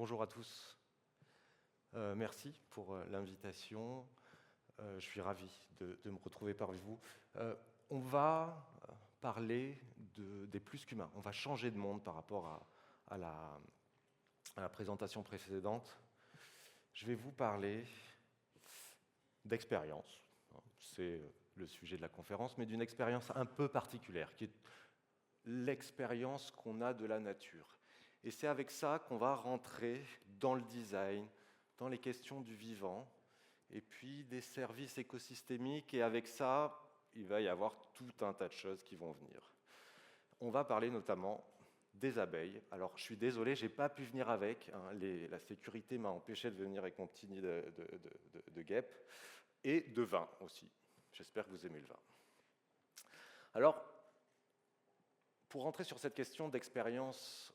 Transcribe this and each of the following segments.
Bonjour à tous. Merci pour l'invitation. Je suis ravi de me retrouver parmi vous. On va parler des plus qu'humains. On va changer de monde par rapport à la présentation précédente. Je vais vous parler d'expérience. C'est le sujet de la conférence, mais d'une expérience un peu particulière, qui est l'expérience qu'on a de la nature. Et c'est avec ça qu'on va rentrer dans le design, dans les questions du vivant, et puis des services écosystémiques, et avec ça, il va y avoir tout un tas de choses qui vont venir. On va parler notamment des abeilles. Alors, je suis désolé, je n'ai pas pu venir avec. La sécurité m'a empêché de venir avec mon petit nid de guêpes, et de vin aussi. J'espère que vous aimez le vin. Alors, pour rentrer sur cette question d'expérience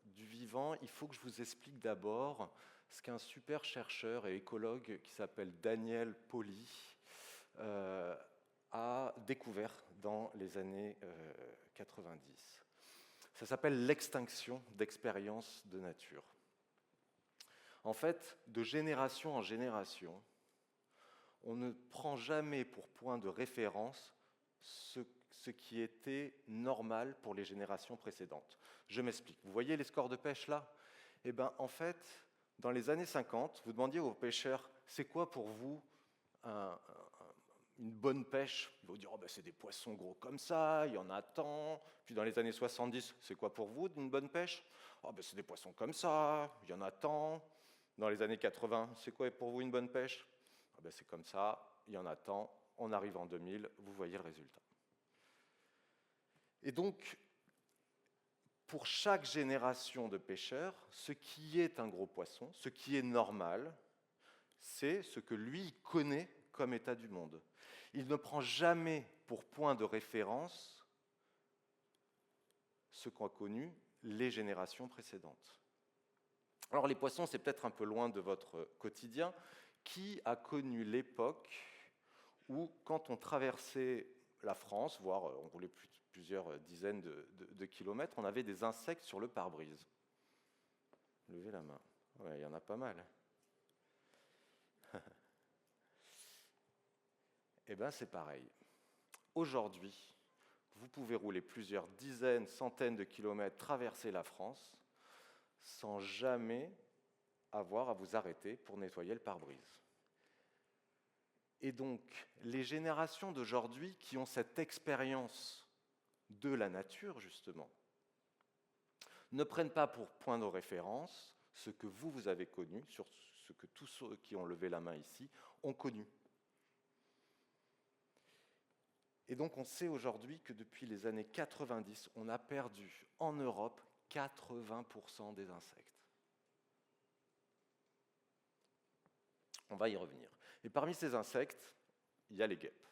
du vivant, il faut que je vous explique d'abord ce qu'un super chercheur et écologue qui s'appelle Daniel Pauly a découvert dans les années 90. Ça s'appelle l'extinction d'expériences de nature. En fait, de génération en génération, on ne prend jamais pour point de référence ce qui était normal pour les générations précédentes. Je m'explique. Vous voyez les scores de pêche là ? Eh bien, en fait, dans les années 50, vous demandiez aux pêcheurs, c'est quoi pour vous une bonne pêche? Ils vont vous dire, oh ben, c'est des poissons gros comme ça, il y en a tant. Puis dans les années 70, c'est quoi pour vous une bonne pêche? Oh ben, c'est des poissons comme ça, il y en a tant. Dans les années 80, c'est quoi pour vous une bonne pêche? Oh ben, c'est comme ça, il y en a tant. On arrive en 2000, vous voyez le résultat. Et donc, pour chaque génération de pêcheurs, ce qui est un gros poisson, ce qui est normal, c'est ce que lui connaît comme état du monde. Il ne prend jamais pour point de référence ce qu'ont connu les générations précédentes. Alors les poissons, c'est peut-être un peu loin de votre quotidien. Qui a connu l'époque où, quand on traversait la France, voire on roulait plusieurs dizaines de kilomètres, on avait des insectes sur le pare-brise? Levez la main. Ouais, il y en a pas mal. Eh bien, c'est pareil. Aujourd'hui, vous pouvez rouler plusieurs dizaines, centaines de kilomètres, traverser la France, sans jamais avoir à vous arrêter pour nettoyer le pare-brise. Et donc, les générations d'aujourd'hui qui ont cette expérience de la nature, justement, ne prennent pas pour point de référence ce que vous avez connu, sur ce que tous ceux qui ont levé la main ici ont connu. Et donc, on sait aujourd'hui que depuis les années 90, on a perdu en Europe 80% des insectes. On va y revenir. Et parmi ces insectes, il y a les guêpes.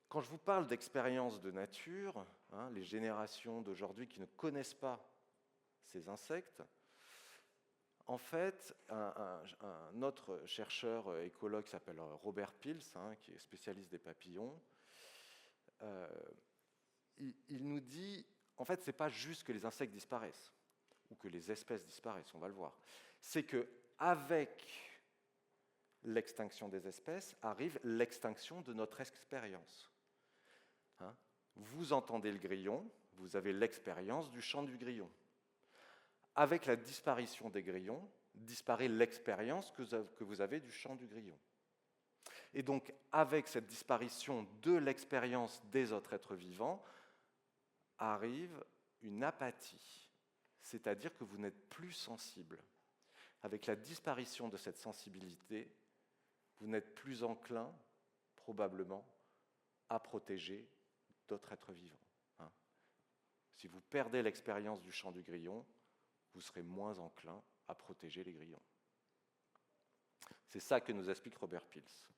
Quand je vous parle d'expérience de nature, les générations d'aujourd'hui qui ne connaissent pas ces insectes, en fait, un autre chercheur écologue qui s'appelle Robert Pilz, qui est spécialiste des papillons, il nous dit, en fait, ce n'est pas juste que les insectes disparaissent, ou que les espèces disparaissent, on va le voir. C'est qu'avec l'extinction des espèces arrive l'extinction de notre expérience. Vous entendez le grillon, vous avez l'expérience du chant du grillon. Avec la disparition des grillons, disparaît l'expérience que vous avez du chant du grillon. Et donc, avec cette disparition de l'expérience des autres êtres vivants, arrive une apathie, c'est-à-dire que vous n'êtes plus sensible. Avec la disparition de cette sensibilité, vous n'êtes plus enclin, probablement, à protéger d'autres êtres vivants. Si vous perdez l'expérience du chant du grillon, vous serez moins enclin à protéger les grillons. C'est ça que nous explique Robert Pilz.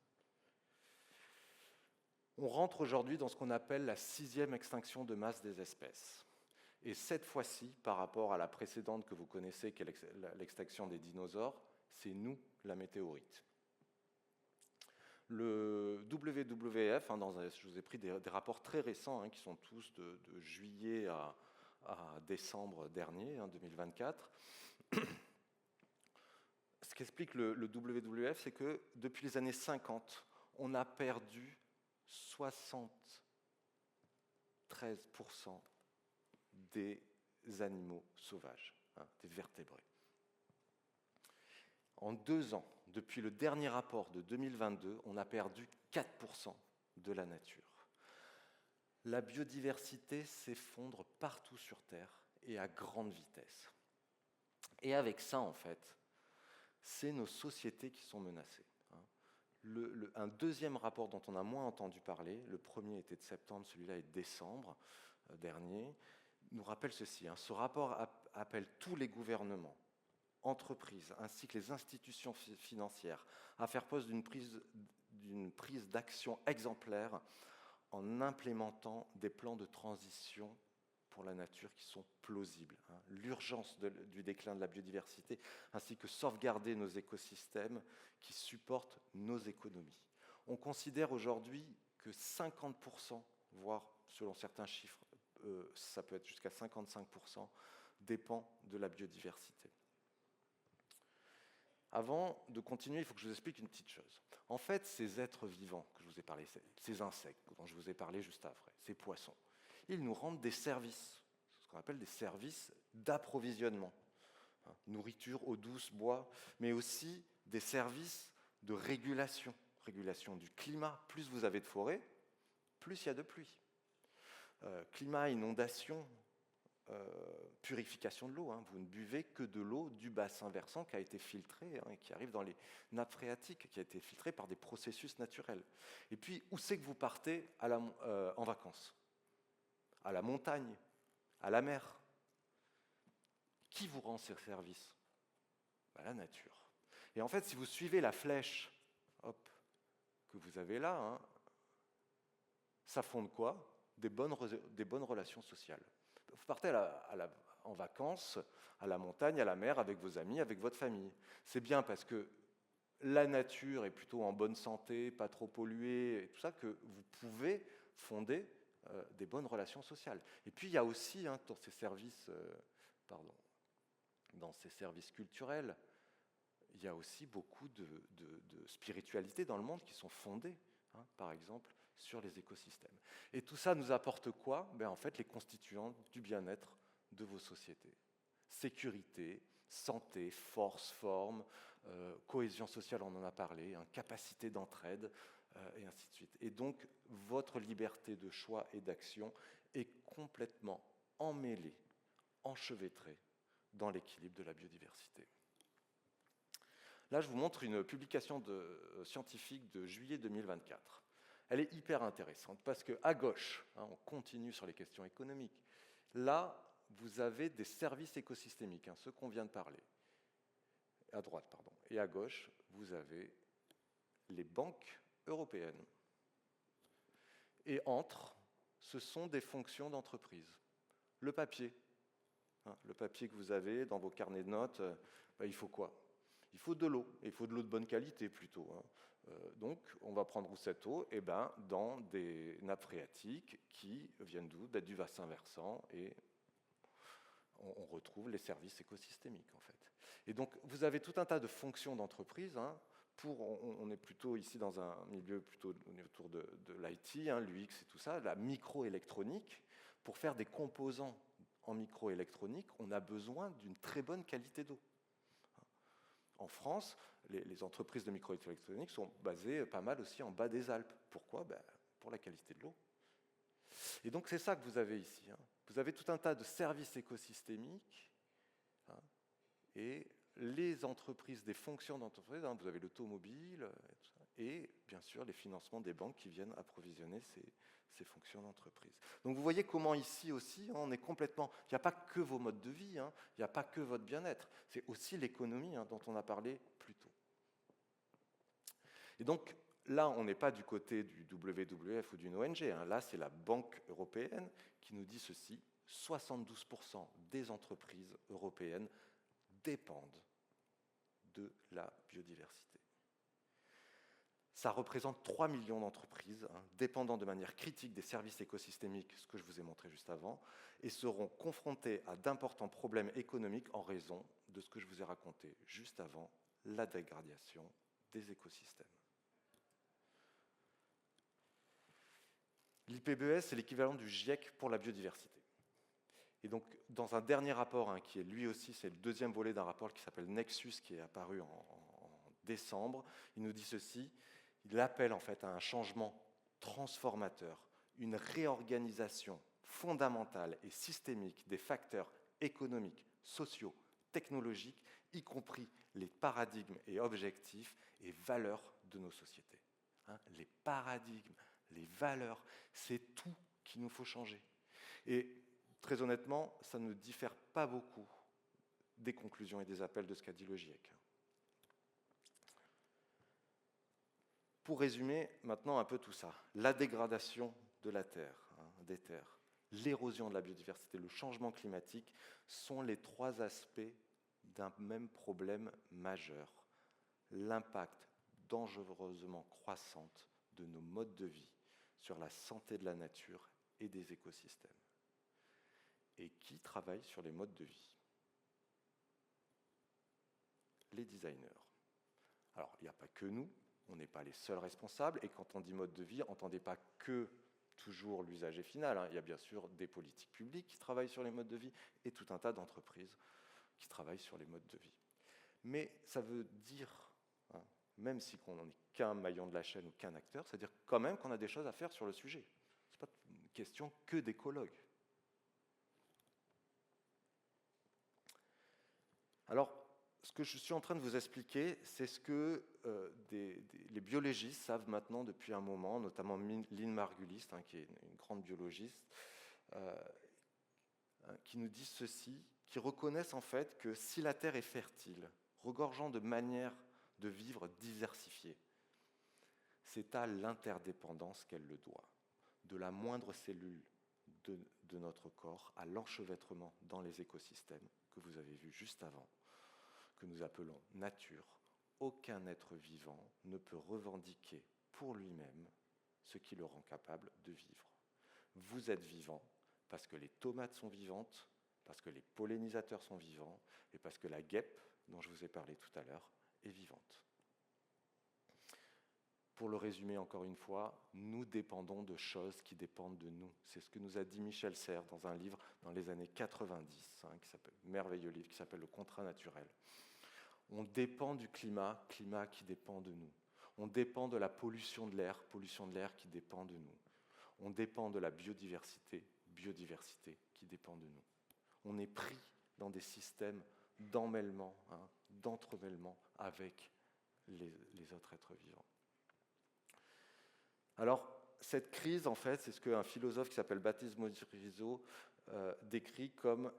On rentre aujourd'hui dans ce qu'on appelle la 6e extinction de masse des espèces. Et cette fois-ci, par rapport à la précédente que vous connaissez, qui est l'extinction des dinosaures, c'est nous, la météorite. Le WWF, je vous ai pris des rapports très récents, qui sont tous de juillet à décembre dernier, 2024. Ce qu'explique le WWF, c'est que depuis les années 50, on a perdu 73% des animaux sauvages, des vertébrés. En 2 ans, depuis le dernier rapport de 2022, on a perdu 4% de la nature. La biodiversité s'effondre partout sur Terre et à grande vitesse. Et avec ça, en fait, c'est nos sociétés qui sont menacées. Un deuxième rapport dont on a moins entendu parler, le premier était de septembre, celui-là est de décembre dernier, nous rappelle ceci. Ce rapport appelle tous les gouvernements, entreprises, ainsi que les institutions financières à faire preuve d'une prise d'action exemplaire en implémentant des plans de transition pour la nature qui sont plausibles. L'urgence du déclin de la biodiversité, ainsi que sauvegarder nos écosystèmes qui supportent nos économies. On considère aujourd'hui que 50%, voire selon certains chiffres, ça peut être jusqu'à 55%, dépend de la biodiversité. Avant de continuer, il faut que je vous explique une petite chose. En fait, ces êtres vivants que je vous ai parlé, ces insectes dont je vous ai parlé juste après, ces poissons, ils nous rendent des services, ce qu'on appelle des services d'approvisionnement. Nourriture, eau douce, bois, mais aussi des services de régulation du climat. Plus vous avez de forêt, plus il y a de pluie. Climat, inondation, purification de l'eau. Vous ne buvez que de l'eau du bassin versant qui a été filtrée et qui arrive dans les nappes phréatiques, qui a été filtrée par des processus naturels. Et puis, où c'est que vous partez en vacances? À la montagne, à la mer. Qui vous rend ces services? La nature. Et en fait, si vous suivez la flèche que vous avez là, ça fonde quoi? Des bonnes relations sociales. Vous partez en vacances, à la montagne, à la mer, avec vos amis, avec votre famille. C'est bien parce que la nature est plutôt en bonne santé, pas trop polluée, et tout ça, que vous pouvez fonder des bonnes relations sociales. Et puis il y a aussi, dans ces services culturels, il y a aussi beaucoup de spiritualité dans le monde qui sont fondées, par exemple, sur les écosystèmes. Et tout ça nous apporte quoi? En fait, les constituants du bien-être de vos sociétés. Sécurité, santé, force, forme, cohésion sociale, on en a parlé, capacité d'entraide, et ainsi de suite. Et donc, votre liberté de choix et d'action est complètement emmêlée, enchevêtrée dans l'équilibre de la biodiversité. Là, je vous montre une publication scientifique de juillet 2024. Elle est hyper intéressante parce qu'à gauche, on continue sur les questions économiques. Là, vous avez des services écosystémiques, ceux qu'on vient de parler. À droite, pardon. Et à gauche, vous avez les banques européennes. Et entre, ce sont des fonctions d'entreprise. Le papier que vous avez dans vos carnets de notes, il faut quoi? Il faut de l'eau, et il faut de l'eau de bonne qualité plutôt. Donc, on va prendre cette eau dans des nappes phréatiques qui viennent d'où? Du bassin versant, et on retrouve les services écosystémiques, en fait. Et donc, vous avez tout un tas de fonctions d'entreprise. On est plutôt ici dans un milieu plutôt autour de l'IT, l'UX et tout ça, la microélectronique. Pour faire des composants en microélectronique, on a besoin d'une très bonne qualité d'eau. En France, les entreprises de microélectronique sont basées pas mal aussi en bas des Alpes. Pourquoi? Pour la qualité de l'eau. Et donc c'est ça que vous avez ici. Vous avez tout un tas de services écosystémiques et les entreprises, des fonctions d'entreprise. Vous avez l'automobile et bien sûr les financements des banques qui viennent approvisionner ces fonctions d'entreprise. Donc vous voyez comment ici aussi, on est complètement... Il n'y a pas que vos modes de vie, il n'y a pas que votre bien-être, c'est aussi l'économie dont on a parlé plus tôt. Et donc là, on n'est pas du côté du WWF ou d'une ONG, là c'est la Banque européenne qui nous dit ceci, 72% des entreprises européennes dépendent de la biodiversité. Ça représente 3 millions d'entreprises, dépendant de manière critique des services écosystémiques, ce que je vous ai montré juste avant, et seront confrontées à d'importants problèmes économiques en raison de ce que je vous ai raconté juste avant, la dégradation des écosystèmes. L'IPBES, c'est l'équivalent du GIEC pour la biodiversité. Et donc, dans un dernier rapport, qui est lui aussi, c'est le deuxième volet d'un rapport qui s'appelle Nexus, qui est apparu en décembre, il nous dit ceci, il appelle en fait à un changement transformateur, une réorganisation fondamentale et systémique des facteurs économiques, sociaux, technologiques, y compris les paradigmes et objectifs et valeurs de nos sociétés. Les paradigmes, les valeurs, c'est tout qu'il nous faut changer. Et très honnêtement, ça ne diffère pas beaucoup des conclusions et des appels de ce qu'a dit le GIEC. Pour résumer maintenant un peu tout ça, la dégradation de la Terre, des terres, l'érosion de la biodiversité, le changement climatique sont les trois aspects d'un même problème majeur, l'impact dangereusement croissant de nos modes de vie sur la santé de la nature et des écosystèmes. Et qui travaille sur les modes de vie? Les designers. Alors, il n'y a pas que nous, on n'est pas les seuls responsables, et quand on dit mode de vie, entendez pas que toujours l'usager final, il y a bien sûr des politiques publiques qui travaillent sur les modes de vie, et tout un tas d'entreprises qui travaillent sur les modes de vie. Mais ça veut dire, même si on n'en est qu'un maillon de la chaîne ou qu'un acteur, c'est-à-dire quand même qu'on a des choses à faire sur le sujet. Ce n'est pas une question que d'écologues. Alors, ce que je suis en train de vous expliquer, c'est ce que les biologistes savent maintenant depuis un moment, notamment Lynn Margulis, qui est une grande biologiste, qui nous dit ceci, qui reconnaissent en fait que si la Terre est fertile, regorgeant de manières de vivre diversifiées, c'est à l'interdépendance qu'elle le doit, de la moindre cellule de notre corps à l'enchevêtrement dans les écosystèmes que vous avez vu juste avant, que nous appelons nature. Aucun être vivant ne peut revendiquer pour lui-même ce qui le rend capable de vivre. Vous êtes vivant parce que les tomates sont vivantes, parce que les pollinisateurs sont vivants et parce que la guêpe, dont je vous ai parlé tout à l'heure, est vivante. Pour le résumer encore une fois, nous dépendons de choses qui dépendent de nous. C'est ce que nous a dit Michel Serres dans un livre dans les années 90, merveilleux livre qui s'appelle « Le contrat naturel ». On dépend du climat, climat qui dépend de nous. On dépend de la pollution de l'air qui dépend de nous. On dépend de la biodiversité, biodiversité qui dépend de nous. On est pris dans des systèmes d'emmêlement, d'entremêlement avec les autres êtres vivants. Alors, cette crise, en fait, c'est ce qu'un philosophe qui s'appelle Baptiste Morisot décrit comme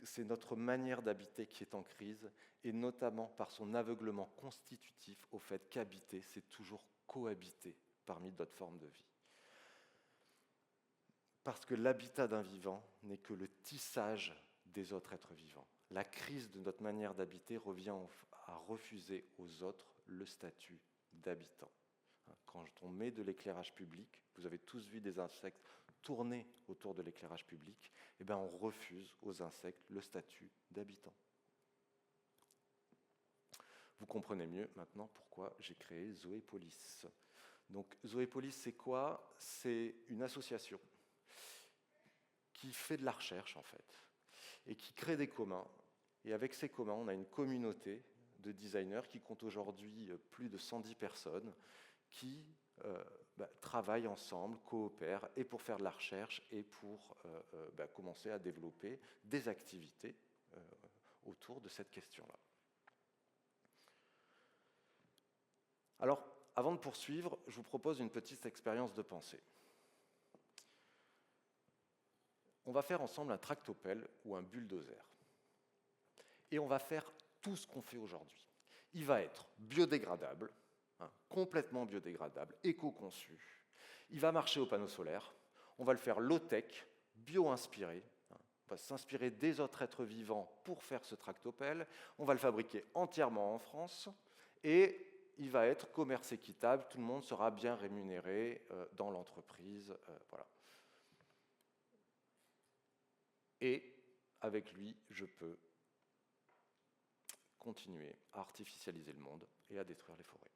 c'est notre manière d'habiter qui est en crise, et notamment par son aveuglement constitutif au fait qu'habiter, c'est toujours cohabiter parmi d'autres formes de vie. Parce que l'habitat d'un vivant n'est que le tissage des autres êtres vivants. La crise de notre manière d'habiter revient à refuser aux autres le statut d'habitant. Quand on met de l'éclairage public, vous avez tous vu des insectes tourner autour de l'éclairage public, on refuse aux insectes le statut d'habitant. Vous comprenez mieux maintenant pourquoi j'ai créé Zoépolis. Donc Zoépolis, c'est quoi? C'est une association qui fait de la recherche, en fait, et qui crée des communs. Et avec ces communs, on a une communauté de designers qui compte aujourd'hui plus de 110 personnes, qui travaillent ensemble, coopèrent, et pour faire de la recherche, et pour commencer à développer des activités autour de cette question-là. Alors, avant de poursuivre, je vous propose une petite expérience de pensée. On va faire ensemble un tractopelle ou un bulldozer. Et on va faire tout ce qu'on fait aujourd'hui. Il va être biodégradable, complètement biodégradable, éco-conçu. Il va marcher au panneau solaire. On va le faire low-tech, bio-inspiré. On va s'inspirer des autres êtres vivants pour faire ce tractopelle. On va le fabriquer entièrement en France. Et il va être commerce équitable, tout le monde sera bien rémunéré dans l'entreprise. Voilà. Et avec lui, je peux continuer à artificialiser le monde et à détruire les forêts.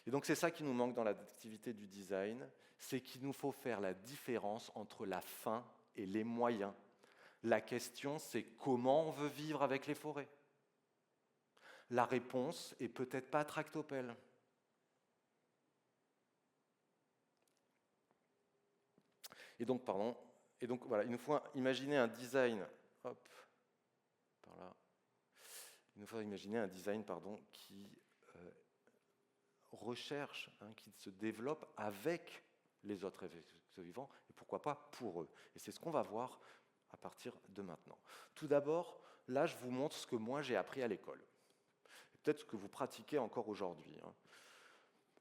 Et donc c'est ça qui nous manque dans l'activité du design, c'est qu'il nous faut faire la différence entre la fin et les moyens. La question, c'est comment on veut vivre avec les forêts. La réponse est peut-être pas tractopelle. Et donc voilà, il nous faut imaginer un design, hop, par là. Il nous faut imaginer un design, qui recherche, qui se développe avec les autres êtres vivants, et pourquoi pas pour eux. Et c'est ce qu'on va voir à partir de maintenant. Tout d'abord, là, je vous montre ce que moi j'ai appris à l'école. Peut-être ce que vous pratiquez encore aujourd'hui.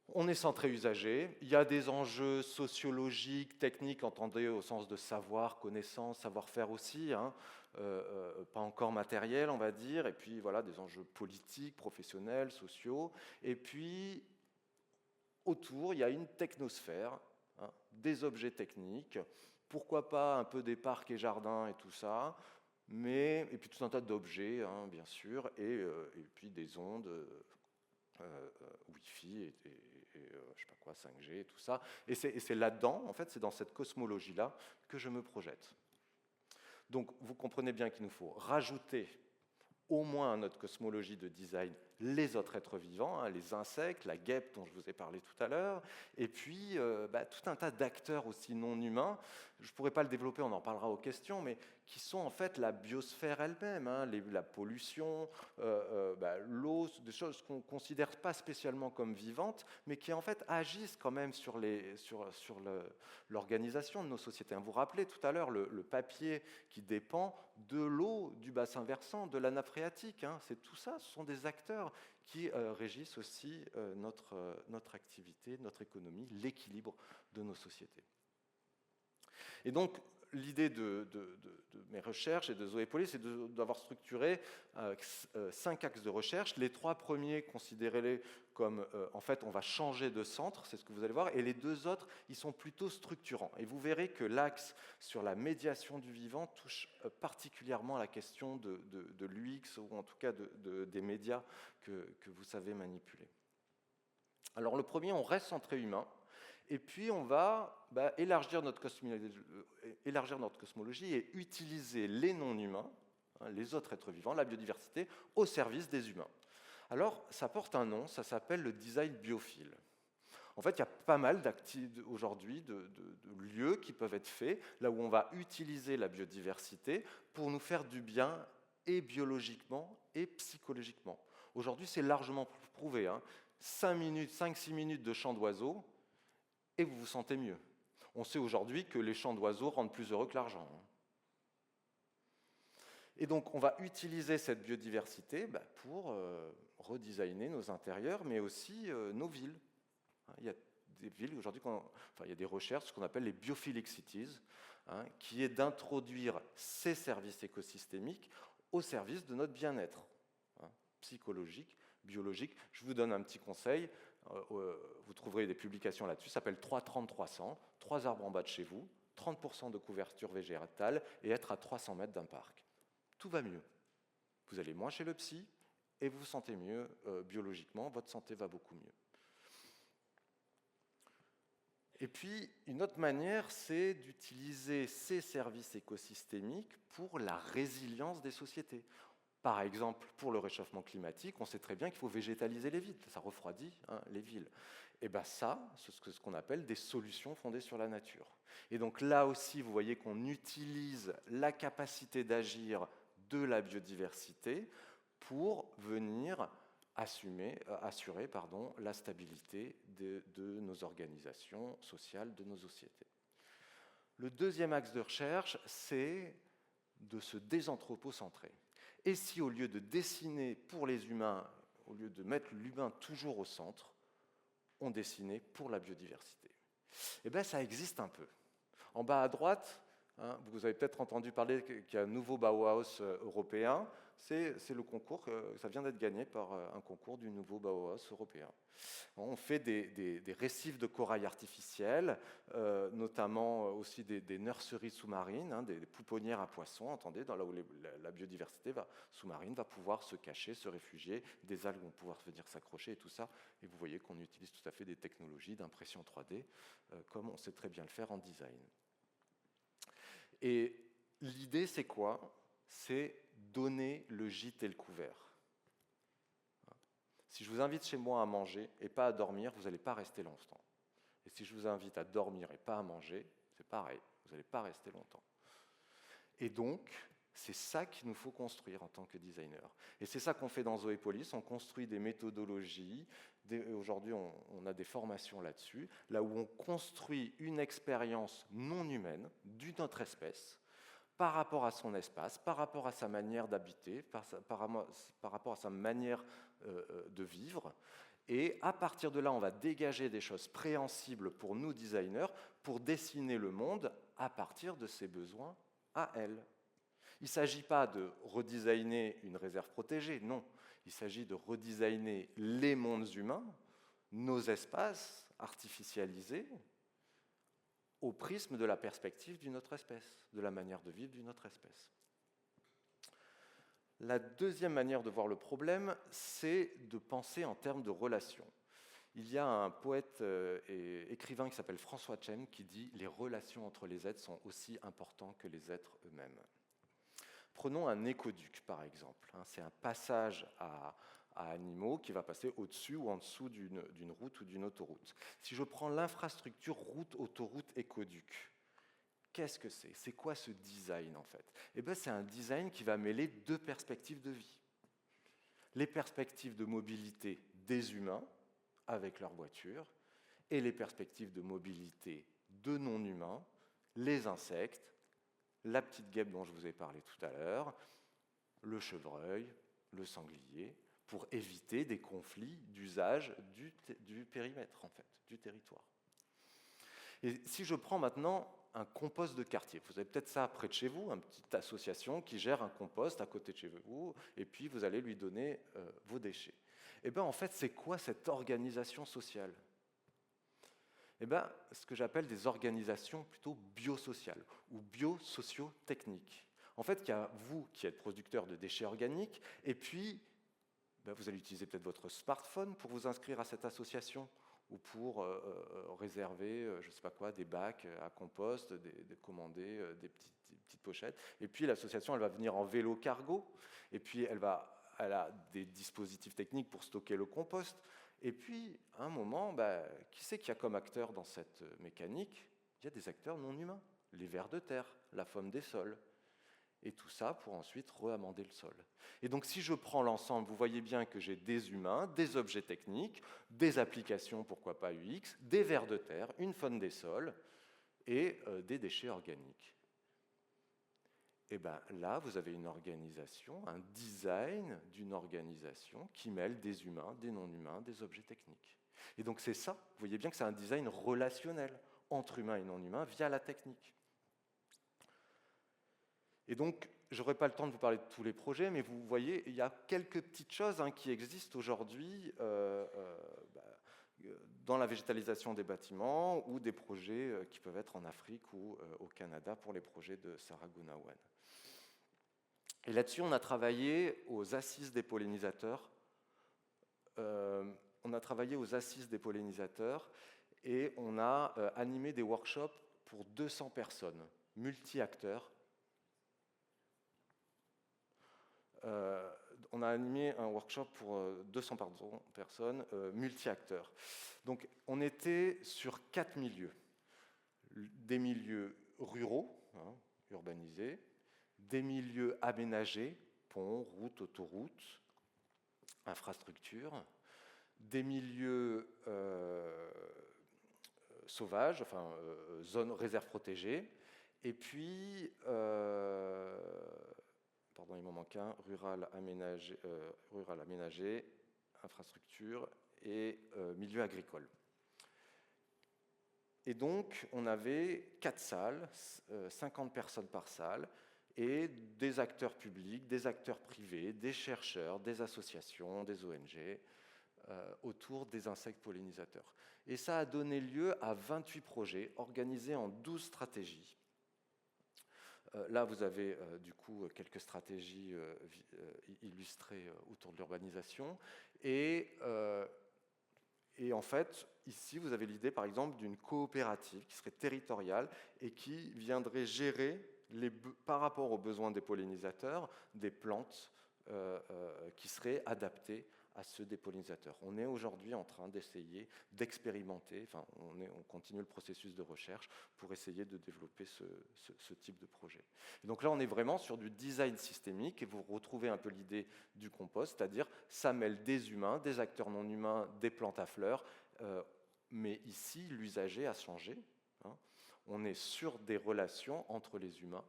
On est centré usager, il y a des enjeux sociologiques, techniques, entendez au sens de savoir, connaissance, savoir-faire aussi, pas encore matériel, on va dire, et puis voilà, des enjeux politiques, professionnels, sociaux, et puis autour, il y a une technosphère, des objets techniques, pourquoi pas un peu des parcs et jardins et tout ça, et puis tout un tas d'objets, bien sûr, et puis des ondes Wi-Fi et je sais pas quoi, 5G et tout ça. Et c'est là-dedans, en fait, c'est dans cette cosmologie-là que je me projette. Donc, vous comprenez bien qu'il nous faut rajouter au moins à notre cosmologie de design les autres êtres vivants, les insectes, la guêpe dont je vous ai parlé tout à l'heure, et puis tout un tas d'acteurs aussi non humains. Je ne pourrais pas le développer, on en parlera aux questions, mais qui sont en fait la biosphère elle-même, la pollution, l'eau, des choses qu'on ne considère pas spécialement comme vivantes, mais qui en fait agissent quand même sur l'organisation de nos sociétés. Vous vous rappelez tout à l'heure le papier qui dépend de l'eau du bassin versant, de la nappe phréatique. C'est tout ça, ce sont des acteurs qui régissent aussi notre activité, notre économie, l'équilibre de nos sociétés. Et donc, l'idée de mes recherches et de Zoépolis, c'est d'avoir structuré 5 axes de recherche. Les 3 premiers, considérez-les comme, en fait, on va changer de centre, c'est ce que vous allez voir, et les 2 autres, ils sont plutôt structurants. Et vous verrez que l'axe sur la médiation du vivant touche particulièrement à la question de l'UX, ou en tout cas des médias que vous savez manipuler. Alors le premier, on reste centré humain, et puis on va élargir notre cosmologie et utiliser les non-humains, les autres êtres vivants, la biodiversité, au service des humains. Alors ça porte un nom, ça s'appelle le design biophile. En fait, il y a pas mal aujourd'hui de lieux qui peuvent être faits, là où on va utiliser la biodiversité pour nous faire du bien, et biologiquement et psychologiquement. Aujourd'hui, c'est largement prouvé. 5-6 minutes de chant d'oiseaux, et vous vous sentez mieux. On sait aujourd'hui que les chants d'oiseaux rendent plus heureux que l'argent. Et donc, on va utiliser cette biodiversité pour redesigner nos intérieurs, mais aussi nos villes. Il y a des villes aujourd'hui, il y a des recherches, ce qu'on appelle les biophilic cities, qui est d'introduire ces services écosystémiques au service de notre bien-être psychologique, biologique. Je vous donne un petit conseil. Vous trouverez des publications là-dessus, ça s'appelle 3-30-300, 3 arbres en bas de chez vous, 30% de couverture végétale et être à 300 mètres d'un parc. Tout va mieux. Vous allez moins chez le psy et vous vous sentez mieux biologiquement, votre santé va beaucoup mieux. Et puis, une autre manière, c'est d'utiliser ces services écosystémiques pour la résilience des sociétés. Par exemple, pour le réchauffement climatique, on sait très bien qu'il faut végétaliser les villes, ça refroidit les villes. Et ça, c'est ce qu'on appelle des solutions fondées sur la nature. Et donc là aussi, vous voyez qu'on utilise la capacité d'agir de la biodiversité pour venir assurer la stabilité de nos organisations sociales, de nos sociétés. Le deuxième axe de recherche, c'est de se désanthropocentrer. Et si au lieu de dessiner pour les humains, au lieu de mettre l'humain toujours au centre, on dessinait pour la biodiversité? Ça existe un peu. En bas à droite, hein. Vous avez peut-être entendu parler qu'il y a un nouveau Bauhaus européen. C'est le concours, ça vient d'être gagné par un concours du nouveau Bauhaus européen. On fait des récifs de corail artificiels, notamment aussi des nurseries sous-marines, hein, des pouponnières à poissons, entendez, là où la biodiversité sous-marine va pouvoir se cacher, se réfugier, des algues vont pouvoir venir s'accrocher et tout ça. Et vous voyez qu'on utilise tout à fait des technologies d'impression 3D, comme on sait très bien le faire en design. Et l'idée, c'est quoi? C'est donner le gîte et le couvert. Si je vous invite chez moi à manger et pas à dormir, vous n'allez pas rester longtemps. Et si je vous invite à dormir et pas à manger, c'est pareil, vous n'allez pas rester longtemps. Et donc, c'est ça qu'il nous faut construire en tant que designer. Et c'est ça qu'on fait dans Zoepolis, on construit des méthodologies, aujourd'hui on a des formations là-dessus, là où on construit une expérience non humaine d'une autre espèce, par rapport à son espace, par rapport à sa manière d'habiter, par rapport à sa manière de vivre. Et à partir de là, on va dégager des choses préhensibles pour nous, designers, pour dessiner le monde à partir de ses besoins à elle. Il ne s'agit pas de redesigner une réserve protégée, non. Il s'agit de redesigner les mondes humains, nos espaces artificialisés, au prisme de la perspective d'une autre espèce, de la manière de vivre d'une autre espèce. La deuxième manière de voir le problème, c'est de penser en termes de relations. Il y a un poète et écrivain qui s'appelle François Chen qui dit « Les relations entre les êtres sont aussi importantes que les êtres eux-mêmes ». Prenons un écoduc, par exemple. C'est un passage à animaux qui va passer au-dessus ou en dessous d'une route ou d'une autoroute. Si je prends l'infrastructure route, autoroute, écoduc, qu'est-ce que c'est? C'est quoi ce design, en fait? Eh bien, c'est un design qui va mêler deux perspectives de vie. Les perspectives de mobilité des humains, avec leur voiture, et les perspectives de mobilité de non-humains, les insectes, la petite guêpe dont je vous ai parlé tout à l'heure, le chevreuil, le sanglier, pour éviter des conflits d'usage du périmètre, en fait, du territoire. Et si je prends maintenant un compost de quartier, vous avez peut-être ça près de chez vous, une petite association qui gère un compost à côté de chez vous, et puis vous allez lui donner vos déchets. Eh bien, en fait, c'est quoi cette organisation sociale? Eh bien, ce que j'appelle des organisations plutôt biosociales ou biosocio-techniques. En fait, il y a vous qui êtes producteur de déchets organiques, et puis vous allez utiliser peut-être votre smartphone pour vous inscrire à cette association ou pour réserver, je ne sais pas quoi, des bacs à compost, commander des petites pochettes. Et puis l'association, elle va venir en vélo cargo, et puis elle a des dispositifs techniques pour stocker le compost. Et puis, à un moment, qui c'est qu'il y a comme acteur dans cette mécanique? Il y a des acteurs non humains, les vers de terre, la faune des sols. Et tout ça pour ensuite reamender le sol. Et donc si je prends l'ensemble, vous voyez bien que j'ai des humains, des objets techniques, des applications, pourquoi pas UX, des vers de terre, une faune des sols et des déchets organiques. Et bien là, vous avez une organisation, un design d'une organisation qui mêle des humains, des non-humains, des objets techniques. Et donc c'est ça, vous voyez bien que c'est un design relationnel entre humains et non-humains via la technique. Et donc, je n'aurai pas le temps de vous parler de tous les projets, mais vous voyez, il y a quelques petites choses qui existent aujourd'hui dans la végétalisation des bâtiments ou des projets qui peuvent être en Afrique ou au Canada pour les projets de Sarah Gunawan. Et là-dessus, on a travaillé aux assises des pollinisateurs. Et on a animé des workshops pour 200 personnes, multi-acteurs. On a animé un workshop pour 200 personnes, multi-acteurs. Donc, on était sur 4 milieux. Des milieux ruraux, urbanisés, des milieux aménagés, ponts, routes, autoroutes, infrastructures, des milieux sauvages, zones réserves protégées, et puis... Pardon, il m'en manque un, rural aménagé, infrastructure et milieu agricole. Et donc, on avait 4 salles, 50 personnes par salle, et des acteurs publics, des acteurs privés, des chercheurs, des associations, des ONG, autour des insectes pollinisateurs. Et ça a donné lieu à 28 projets organisés en 12 stratégies. Là, vous avez du coup quelques stratégies illustrées autour de l'urbanisation. Et en fait, ici, vous avez l'idée, par exemple, d'une coopérative qui serait territoriale et qui viendrait gérer, par rapport aux besoins des pollinisateurs, des plantes qui seraient adaptées à ceux des pollinisateurs. On est aujourd'hui en train d'essayer d'expérimenter, enfin, on continue le processus de recherche pour essayer de développer ce type de projet. Et donc là, on est vraiment sur du design systémique et vous retrouvez un peu l'idée du compost, c'est-à-dire ça mêle des humains, des acteurs non humains, des plantes à fleurs, mais ici, l'usager a changé. Hein. On est sur des relations entre les humains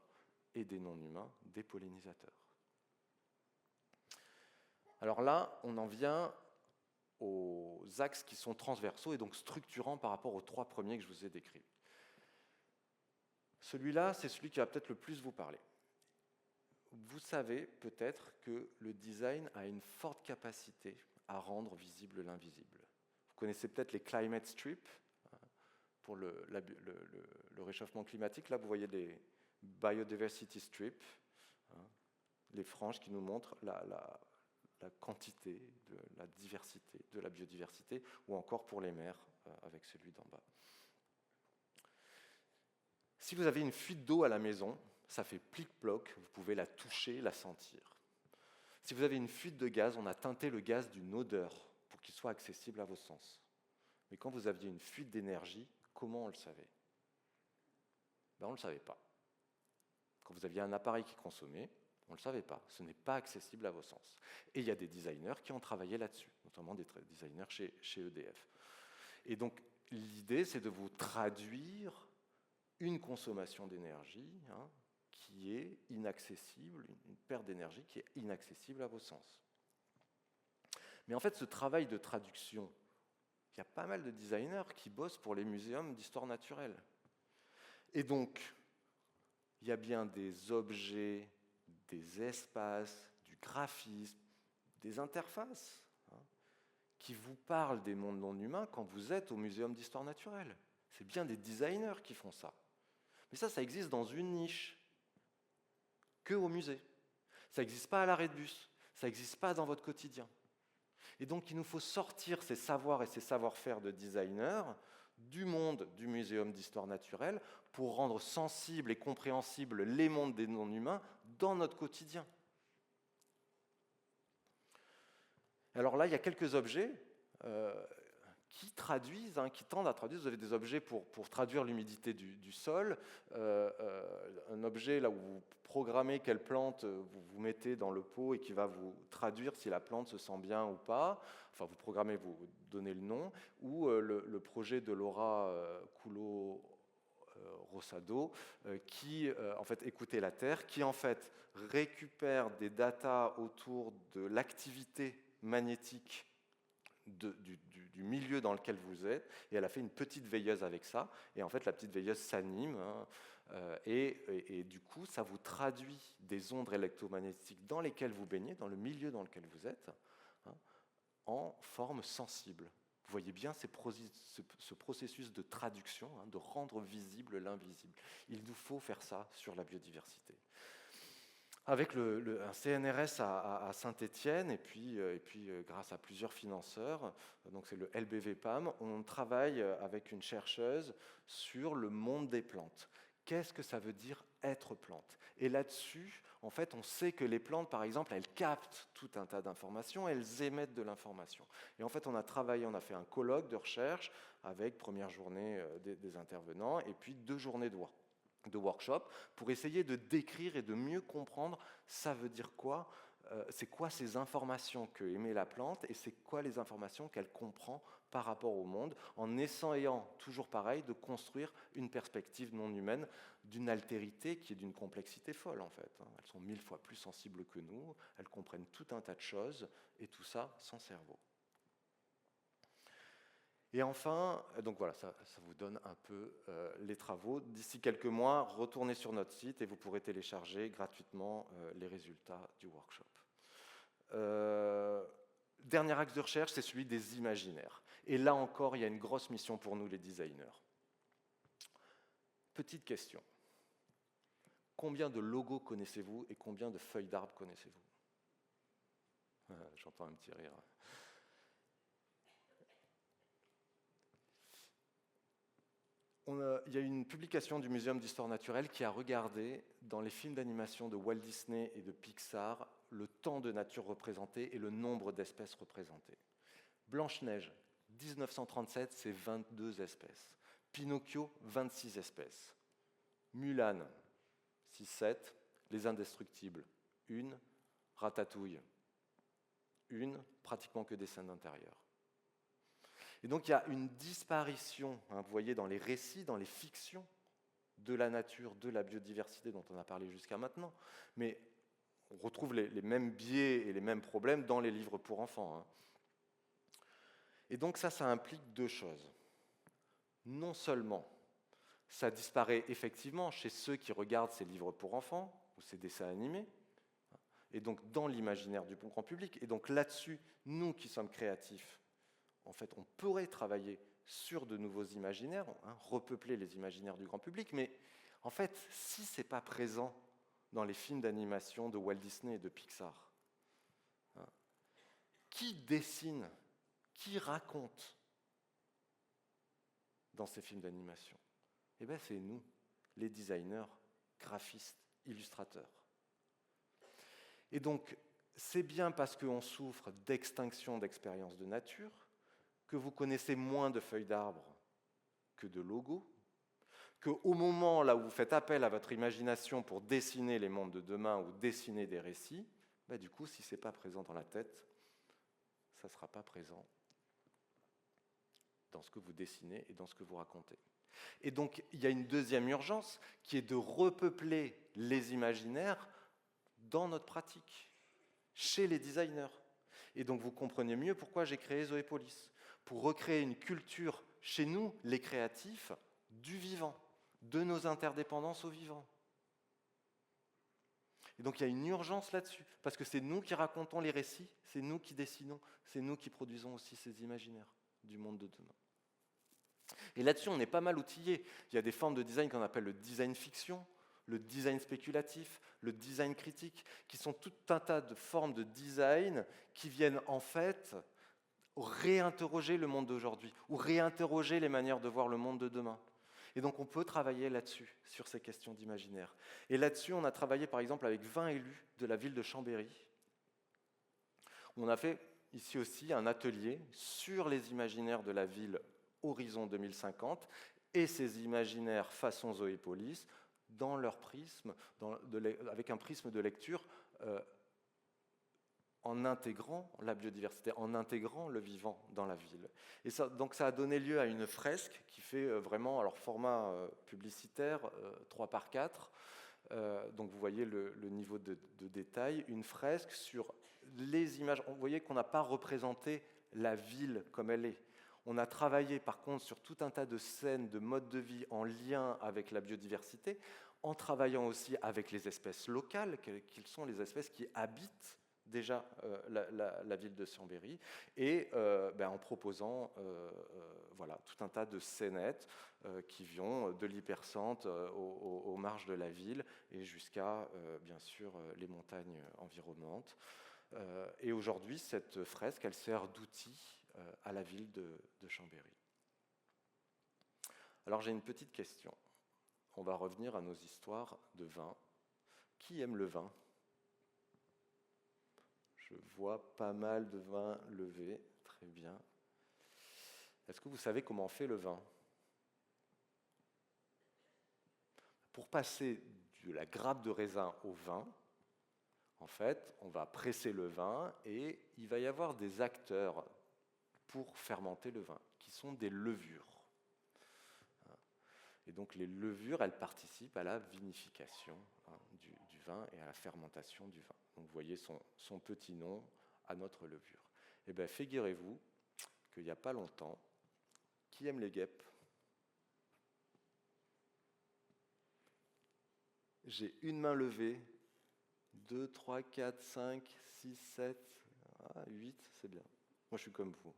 et des non-humains, des pollinisateurs. Alors là, on en vient aux axes qui sont transversaux et donc structurants par rapport aux 3 premiers que je vous ai décrits. Celui-là, c'est celui qui va peut-être le plus vous parler. Vous savez peut-être que le design a une forte capacité à rendre visible l'invisible. Vous connaissez peut-être les climate strips pour le réchauffement climatique. Là, vous voyez les biodiversity strips, les franges qui nous montrent la quantité, de la diversité, de la biodiversité, ou encore pour les mers, avec celui d'en bas. Si vous avez une fuite d'eau à la maison, ça fait plic-ploc, vous pouvez la toucher, la sentir. Si vous avez une fuite de gaz, on a teinté le gaz d'une odeur pour qu'il soit accessible à vos sens. Mais quand vous aviez une fuite d'énergie, comment on le savait ? On ne le savait pas. Quand vous aviez un appareil qui consommait, on ne le savait pas, ce n'est pas accessible à vos sens. Et il y a des designers qui ont travaillé là-dessus, notamment des designers chez EDF. Et donc, l'idée, c'est de vous traduire une consommation d'énergie qui est inaccessible, une perte d'énergie qui est inaccessible à vos sens. Mais en fait, ce travail de traduction, il y a pas mal de designers qui bossent pour les muséums d'histoire naturelle. Et donc, il y a bien des objets, des espaces, du graphisme, des interfaces qui vous parlent des mondes non humains quand vous êtes au muséum d'histoire naturelle. C'est bien des designers qui font ça. Mais ça existe dans une niche, que au musée. Ça n'existe pas à l'arrêt de bus, ça n'existe pas dans votre quotidien. Et donc il nous faut sortir ces savoirs et ces savoir-faire de designers du monde du muséum d'histoire naturelle pour rendre sensibles et compréhensibles les mondes des non-humains dans notre quotidien. Alors là, il y a quelques objets qui traduisent, qui tendent à traduire. Vous avez des objets pour traduire l'humidité du sol, un objet là où vous programmez quelle plante vous mettez dans le pot et qui va vous traduire si la plante se sent bien ou pas. Enfin, vous programmez, vous donnez le nom, ou le projet de Laura Coulo-Rosado, qui en fait écoutez la Terre, qui en fait récupère des datas autour de l'activité magnétique du milieu dans lequel vous êtes, et elle a fait une petite veilleuse avec ça, et en fait la petite veilleuse s'anime, et du coup ça vous traduit des ondes électromagnétiques dans lesquelles vous baignez, dans le milieu dans lequel vous êtes, en forme sensible. Vous voyez bien ce processus de traduction, de rendre visible l'invisible. Il nous faut faire ça sur la biodiversité. Avec un CNRS à Saint-Étienne et puis grâce à plusieurs financeurs, donc c'est le LBV-PAM, on travaille avec une chercheuse sur le monde des plantes. Qu'est-ce que ça veut dire être plante ? Et là-dessus, en fait, on sait que les plantes, par exemple, elles captent tout un tas d'informations, elles émettent de l'information. Et en fait, on a fait un colloque de recherche avec première journée des intervenants et puis 2 journées de workshop pour essayer de décrire et de mieux comprendre ça veut dire quoi, c'est quoi ces informations que émet la plante et c'est quoi les informations qu'elle comprend par rapport au monde, en essayant, toujours pareil, de construire une perspective non humaine d'une altérité qui est d'une complexité folle en fait. Elles sont 1000 fois plus sensibles que nous, elles comprennent tout un tas de choses et tout ça sans cerveau. Et enfin, donc voilà, ça vous donne un peu les travaux. D'ici quelques mois, retournez sur notre site et vous pourrez télécharger gratuitement les résultats du workshop. Dernier axe de recherche, c'est celui des imaginaires. Et là encore, il y a une grosse mission pour nous, les designers. Petite question. Combien de logos connaissez-vous et combien de feuilles d'arbre connaissez-vous? J'entends un petit rire. Il y a une publication du Muséum d'histoire naturelle qui a regardé dans les films d'animation de Walt Disney et de Pixar le temps de nature représenté et le nombre d'espèces représentées. Blanche-Neige, 1937, c'est 22 espèces. Pinocchio, 26 espèces. Mulan, 6-7. Les Indestructibles, 1. Ratatouille, 1. Pratiquement que des scènes d'intérieur. Et donc il y a une disparition, vous voyez, dans les récits, dans les fictions de la nature, de la biodiversité dont on a parlé jusqu'à maintenant, mais on retrouve les mêmes biais et les mêmes problèmes dans les livres pour enfants. Et donc ça implique deux choses. Non seulement ça disparaît effectivement chez ceux qui regardent ces livres pour enfants ou ces dessins animés, et donc dans l'imaginaire du grand public, et donc là-dessus, nous qui sommes créatifs, en fait, on pourrait travailler sur de nouveaux imaginaires, repeupler les imaginaires du grand public, mais en fait, si ce n'est pas présent dans les films d'animation de Walt Disney et de Pixar, qui dessine, qui raconte dans ces films d'animation? Eh bien, c'est nous, les designers, graphistes, illustrateurs. Et donc, c'est bien parce qu'on souffre d'extinction d'expériences de nature que vous connaissez moins de feuilles d'arbres que de logos, qu'au moment là où vous faites appel à votre imagination pour dessiner les mondes de demain ou dessiner des récits, du coup, si ce n'est pas présent dans la tête, ça ne sera pas présent dans ce que vous dessinez et dans ce que vous racontez. Et donc, il y a une deuxième urgence qui est de repeupler les imaginaires dans notre pratique, chez les designers. Et donc, vous comprenez mieux pourquoi j'ai créé Zoépolis, pour recréer une culture chez nous, les créatifs, du vivant, de nos interdépendances au vivant. Et donc, il y a une urgence là-dessus, parce que c'est nous qui racontons les récits, c'est nous qui dessinons, c'est nous qui produisons aussi ces imaginaires du monde de demain. Et là-dessus, on est pas mal outillés. Il y a des formes de design qu'on appelle le design fiction, le design spéculatif, le design critique, qui sont tout un tas de formes de design qui viennent en fait réinterroger le monde d'aujourd'hui ou réinterroger les manières de voir le monde de demain. Et donc on peut travailler là-dessus, sur ces questions d'imaginaire. Et là-dessus, on a travaillé par exemple avec 20 élus de la ville de Chambéry. On a fait ici aussi un atelier sur les imaginaires de la ville Horizon 2050 et ces imaginaires façon Zoépolis dans leur prisme, avec un prisme de lecture en intégrant la biodiversité, en intégrant le vivant dans la ville. Et ça, donc ça a donné lieu à une fresque qui fait vraiment, alors format publicitaire 3x4, donc vous voyez le niveau de détail, une fresque sur les images. Vous voyez qu'on n'a pas représenté la ville comme elle est. On a travaillé par contre sur tout un tas de scènes, de modes de vie en lien avec la biodiversité, en travaillant aussi avec les espèces locales, quelles sont les espèces qui habitent déjà la ville de Chambéry, et en proposant voilà, tout un tas de scénettes qui vont de l'hypercentre aux marges de la ville et jusqu'à, bien sûr, les montagnes environnantes. Et aujourd'hui, cette fresque, elle sert d'outil à la ville de Chambéry. Alors j'ai une petite question. On va revenir à nos histoires de vin. Qui aime le vin ? Je vois pas mal de vin levé. Très bien. Est-ce que vous savez comment on fait le vin ? Pour passer de la grappe de raisin au vin, en fait, on va presser le vin et il va y avoir des acteurs pour fermenter le vin, qui sont des levures. Et donc les levures, elles participent à la vinification du vin et à la fermentation du vin. Donc vous voyez son petit nom à notre levure. Eh bien, figurez-vous qu'il n'y a pas longtemps, Qui aime les guêpes? J'ai une main levée. 2, 3, 4, 5, 6, 7, 8, c'est bien. Moi, je suis comme vous.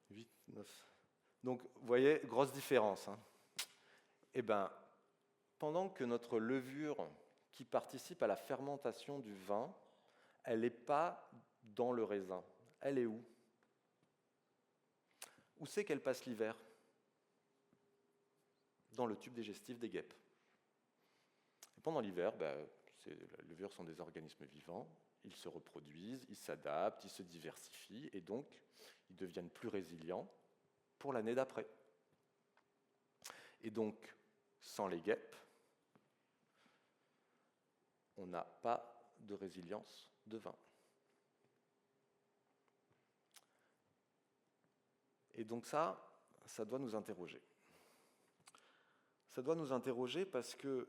8, 9. Donc, vous voyez, grosse différence. Hein. Eh bien, pendant que notre levure qui participe à la fermentation du vin, elle n'est pas dans le raisin. Elle est où? Où c'est qu'elle passe l'hiver? Dans le tube digestif des guêpes. Et pendant l'hiver, les levures sont des organismes vivants, ils se reproduisent, ils s'adaptent, ils se diversifient, et donc ils deviennent plus résilients pour l'année d'après. Et donc, sans les guêpes, on n'a pas de résilience de vin. Et donc ça doit nous interroger. Ça doit nous interroger parce que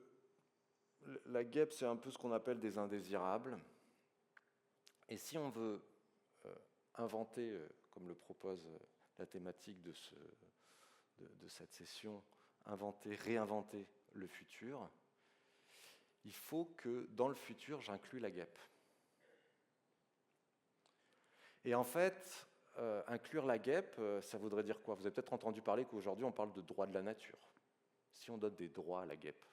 la guêpe, c'est un peu ce qu'on appelle des indésirables. Et si on veut inventer, comme le propose la thématique de cette session, réinventer le futur, il faut que dans le futur, j'inclue la guêpe. Et en fait, inclure la guêpe, ça voudrait dire quoi? Vous avez peut-être entendu parler qu'aujourd'hui, on parle de droits de la nature. Si on donne des droits à la guêpe.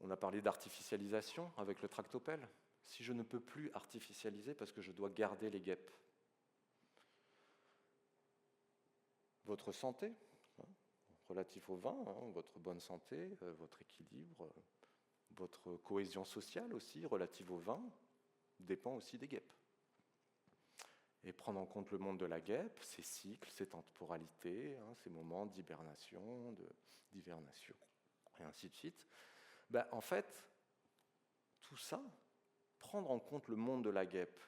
On a parlé d'artificialisation avec le tractopelle. Si je ne peux plus artificialiser parce que je dois garder les guêpes. Votre santé, relatif au vin, votre bonne santé, votre équilibre, votre cohésion sociale aussi, relative au vin, dépend aussi des guêpes. Et prendre en compte le monde de la guêpe, ses cycles, ses temporalités, ses moments d'hibernation, d'hivernation, et ainsi de suite. En fait, tout ça, prendre en compte le monde de la guêpe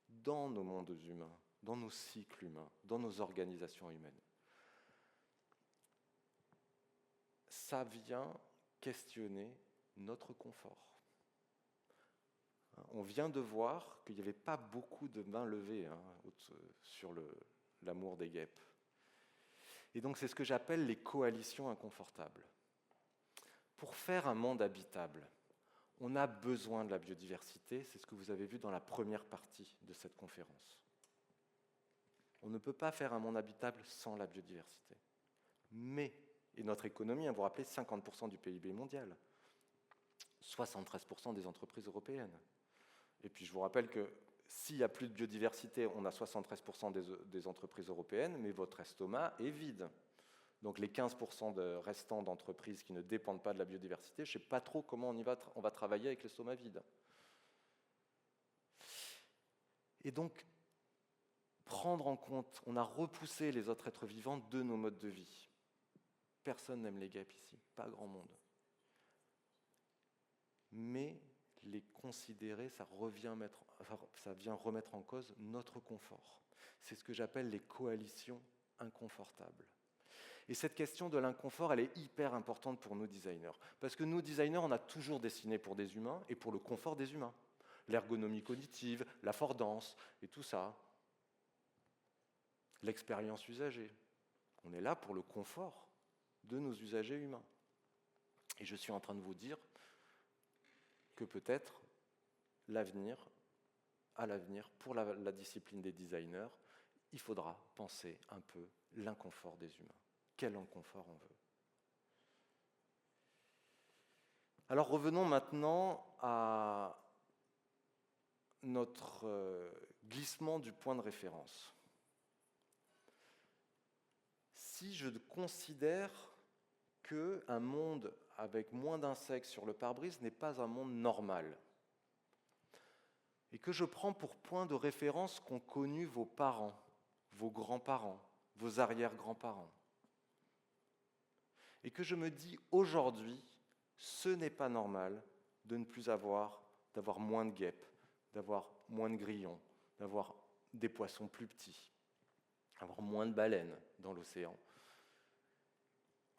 dans nos mondes humains, dans nos cycles humains, dans nos organisations humaines, ça vient questionner notre confort. On vient de voir qu'il n'y avait pas beaucoup de mains levées sur l'amour des guêpes. Et donc c'est ce que j'appelle les coalitions inconfortables. Pour faire un monde habitable, on a besoin de la biodiversité, c'est ce que vous avez vu dans la première partie de cette conférence. On ne peut pas faire un monde habitable sans la biodiversité. Mais, et notre économie, vous rappelez, 50% du PIB mondial, 73% des entreprises européennes. Et puis je vous rappelle que s'il n'y a plus de biodiversité, on a 73% des entreprises européennes, mais votre estomac est vide. Donc les 15% restants d'entreprises qui ne dépendent pas de la biodiversité, je ne sais pas trop comment on va travailler avec l'estomac vide. Et donc, prendre en compte, on a repoussé les autres êtres vivants de nos modes de vie. Personne n'aime les guêpes ici, pas grand monde. Mais les considérer, ça vient remettre en cause notre confort. C'est ce que j'appelle les coalitions inconfortables. Et cette question de l'inconfort, elle est hyper importante pour nous designers. Parce que nous, designers, on a toujours dessiné pour des humains et pour le confort des humains. L'ergonomie cognitive, l'affordance et tout ça. L'expérience usagée. On est là pour le confort de nos usagers humains. Et je suis en train de vous dire que peut-être à l'avenir, pour la discipline des designers, il faudra penser un peu l'inconfort des humains. Quel inconfort on veut. Alors revenons maintenant à notre glissement du point de référence. Si je considère qu'un monde avec moins d'insectes sur le pare-brise n'est pas un monde normal, et que je prends pour point de référence qu'ont connu vos parents, vos grands-parents, vos arrière-grands-parents, et que je me dis aujourd'hui, ce n'est pas normal de ne plus d'avoir moins de guêpes, d'avoir moins de grillons, d'avoir des poissons plus petits, d'avoir moins de baleines dans l'océan.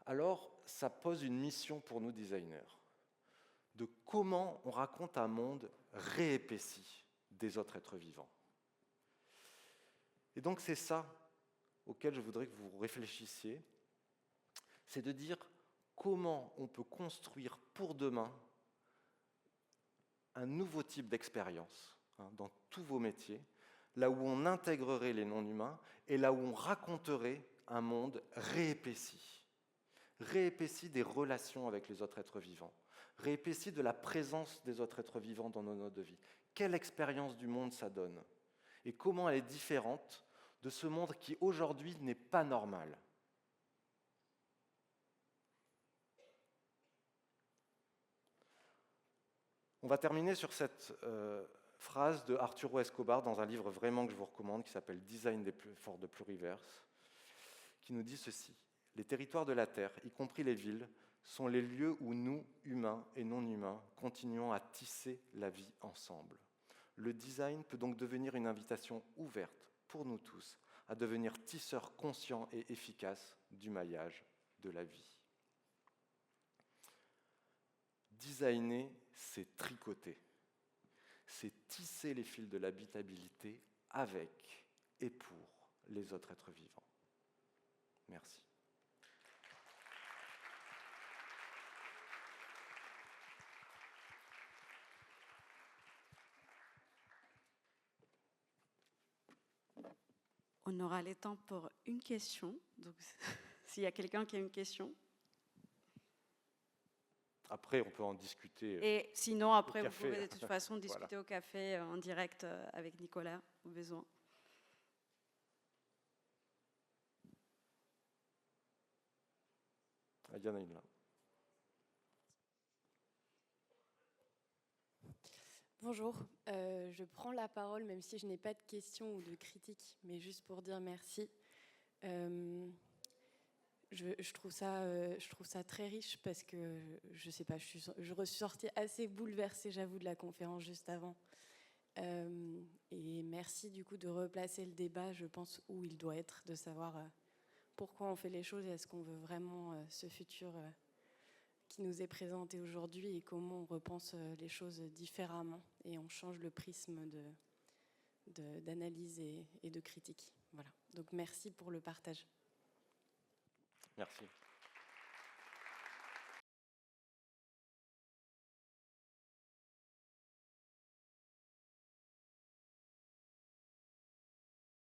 Alors, ça pose une mission pour nous designers, de comment on raconte un monde réépaissi des autres êtres vivants. Et donc c'est ça auquel je voudrais que vous réfléchissiez, c'est de dire comment on peut construire pour demain un nouveau type d'expérience dans tous vos métiers, là où on intégrerait les non-humains et là où on raconterait un monde réépaissi des relations avec les autres êtres vivants, réépaissi de la présence des autres êtres vivants dans nos modes de vie. Quelle expérience du monde ça donne? Et comment elle est différente de ce monde qui aujourd'hui n'est pas normal? On va terminer sur cette phrase de Arturo Escobar dans un livre vraiment que je vous recommande qui s'appelle Design des forts de Pluriverse, qui nous dit ceci: les territoires de la Terre, y compris les villes, sont les lieux où nous, humains et non-humains, continuons à tisser la vie ensemble. Le design peut donc devenir une invitation ouverte pour nous tous à devenir tisseurs conscients et efficaces du maillage de la vie. Designer, c'est tricoter. C'est tisser les fils de l'habitabilité avec et pour les autres êtres vivants. Merci. On aura le temps pour une question. Donc, s'il y a quelqu'un qui a une question. Après, on peut en discuter. Et sinon, après, au vous café. pouvez de toute façon discuter Voilà. au café en direct avec Nicolas, au besoin. Il y en a une là. Bonjour, je prends la parole même si je n'ai pas de questions ou de critiques, mais juste pour dire merci. Je trouve ça très riche parce que, je sais pas, je suis sortie assez bouleversée, j'avoue, de la conférence juste avant. Et merci du coup de replacer le débat, je pense, où il doit être, de savoir pourquoi on fait les choses et est-ce qu'on veut vraiment ce futur qui nous est présenté aujourd'hui et comment on repense les choses différemment et on change le prisme d'analyse et de critique. Voilà. Donc merci pour le partage. Merci.